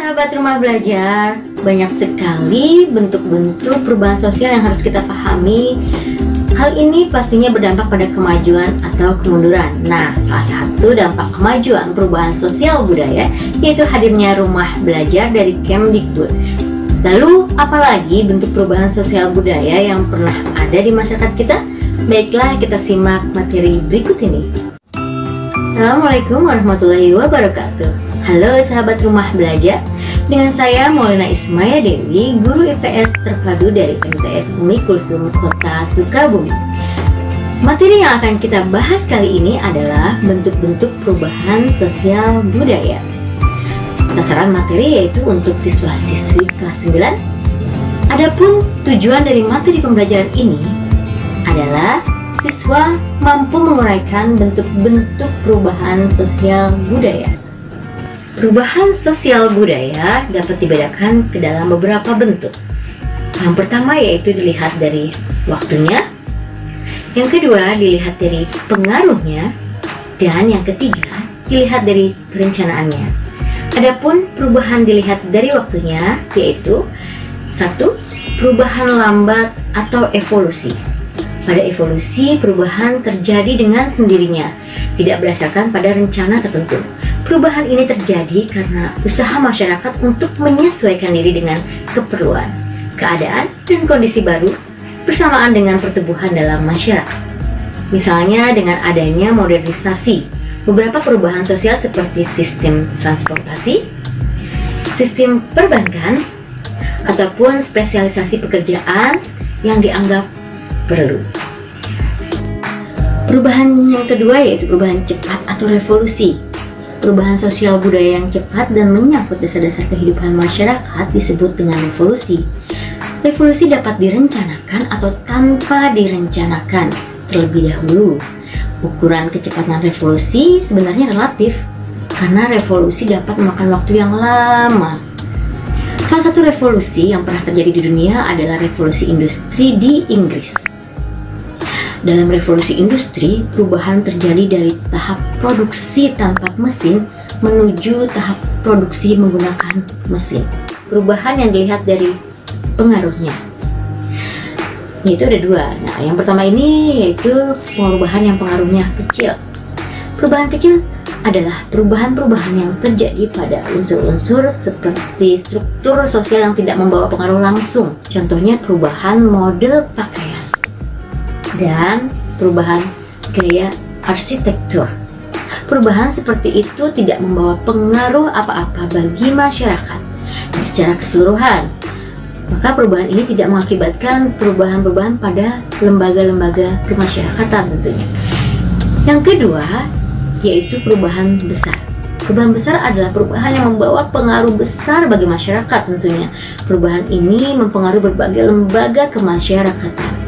sahabat rumah belajar, banyak sekali bentuk-bentuk perubahan sosial yang harus kita pahami. Hal ini pastinya berdampak pada kemajuan atau kemunduran. Nah, salah satu dampak kemajuan perubahan sosial budaya yaitu hadirnya rumah belajar dari Kemdikbud. Lalu, apalagi bentuk perubahan sosial budaya yang pernah ada di masyarakat kita? Baiklah, kita simak materi berikut ini. Assalamualaikum warahmatullahi wabarakatuh. Halo sahabat rumah belajar, dengan saya Maulana Ismaya Dewi, guru IPS terpadu dari MTS Umi Kulsum Kota Sukabumi. Materi yang akan kita bahas kali ini adalah bentuk-bentuk perubahan sosial budaya. Sasaran materi yaitu untuk siswa-siswi kelas 9. Adapun tujuan dari materi pembelajaran ini adalah siswa mampu menguraikan bentuk-bentuk perubahan sosial budaya. Perubahan sosial budaya dapat dibedakan ke dalam beberapa bentuk. Yang pertama yaitu dilihat dari waktunya, yang kedua dilihat dari pengaruhnya, dan yang ketiga dilihat dari perencanaannya. Adapun perubahan dilihat dari waktunya yaitu 1. Perubahan lambat atau evolusi. Pada evolusi, perubahan terjadi dengan sendirinya, tidak berdasarkan pada rencana tertentu. Perubahan ini terjadi karena usaha masyarakat untuk menyesuaikan diri dengan keperluan, keadaan, dan kondisi baru bersamaan dengan pertumbuhan dalam masyarakat. Misalnya dengan adanya modernisasi, beberapa perubahan sosial seperti sistem transportasi, sistem perbankan, ataupun spesialisasi pekerjaan yang dianggap perlu. Perubahan yang kedua yaitu perubahan cepat atau revolusi. Perubahan sosial budaya yang cepat dan menyangkut dasar-dasar kehidupan masyarakat disebut dengan revolusi. Revolusi dapat direncanakan atau tanpa direncanakan terlebih dahulu. Ukuran kecepatan revolusi sebenarnya relatif, karena revolusi dapat memakan waktu yang lama. Salah satu revolusi yang pernah terjadi di dunia adalah revolusi industri di Inggris. Dalam revolusi industri, perubahan terjadi dari tahap produksi tanpa mesin menuju tahap produksi menggunakan mesin. Perubahan yang dilihat dari pengaruhnya yaitu ada dua. Nah, yang pertama ini yaitu perubahan yang pengaruhnya kecil. Perubahan kecil adalah perubahan-perubahan yang terjadi pada unsur-unsur seperti struktur sosial yang tidak membawa pengaruh langsung. Contohnya perubahan model pakaian dan perubahan gaya arsitektur. Perubahan seperti itu tidak membawa pengaruh apa-apa bagi masyarakat secara keseluruhan. Maka perubahan ini tidak mengakibatkan perubahan-perubahan pada lembaga-lembaga kemasyarakatan tentunya. Yang kedua yaitu perubahan besar. Perubahan besar adalah perubahan yang membawa pengaruh besar bagi masyarakat tentunya. Perubahan ini mempengaruhi berbagai lembaga kemasyarakatan.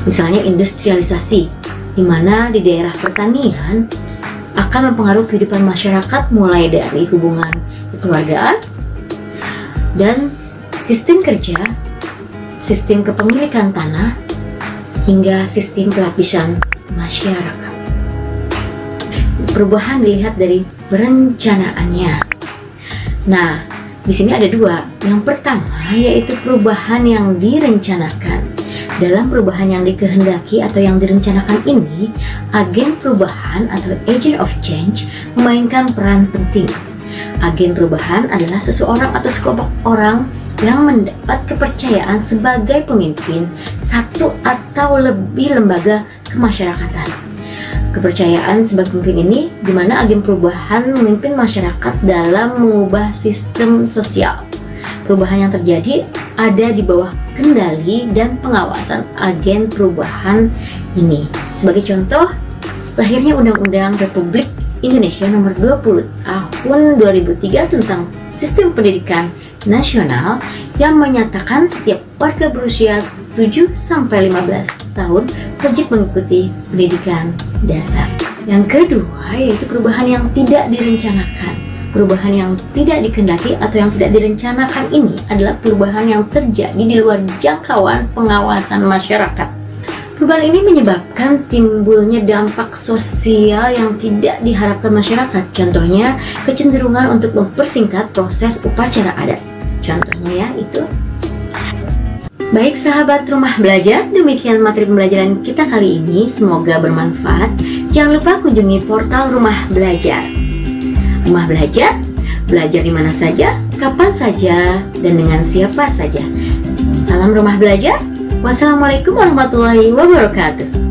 Misalnya industrialisasi, di mana di daerah pertanian akan mempengaruhi kehidupan masyarakat mulai dari hubungan kekeluargaan dan sistem kerja, sistem kepemilikan tanah, hingga sistem pelapisan masyarakat. Perubahan dilihat dari perencanaannya. Nah, di sini ada dua. Yang pertama yaitu perubahan yang direncanakan. Dalam perubahan yang dikehendaki atau yang direncanakan ini, agen perubahan atau agent of change memainkan peran penting. Agen perubahan adalah seseorang atau sekelompok orang yang mendapat kepercayaan sebagai pemimpin satu atau lebih lembaga kemasyarakatan. Kepercayaan sebagai pemimpin ini di mana agen perubahan memimpin masyarakat dalam mengubah sistem sosial. Perubahan yang terjadi ada di bawah kendali dan pengawasan agen perubahan ini. Sebagai contoh, lahirnya Undang-Undang Republik Indonesia Nomor 20 Tahun 2003 tentang Sistem Pendidikan Nasional yang menyatakan setiap warga berusia 7-15 tahun wajib mengikuti pendidikan dasar. Yang kedua yaitu perubahan yang tidak direncanakan. Perubahan yang tidak dikehendaki atau yang tidak direncanakan ini adalah perubahan yang terjadi di luar jangkauan pengawasan masyarakat. Perubahan ini menyebabkan timbulnya dampak sosial yang tidak diharapkan masyarakat. Contohnya, kecenderungan untuk mempersingkat proses upacara adat. Contohnya ya, itu. Baik sahabat rumah belajar, demikian materi pembelajaran kita kali ini. Semoga bermanfaat. Jangan lupa kunjungi portal Rumah Belajar. Rumah Belajar, belajar di mana saja, kapan saja, dan dengan siapa saja. Salam Rumah Belajar. Wassalamualaikum warahmatullahi wabarakatuh.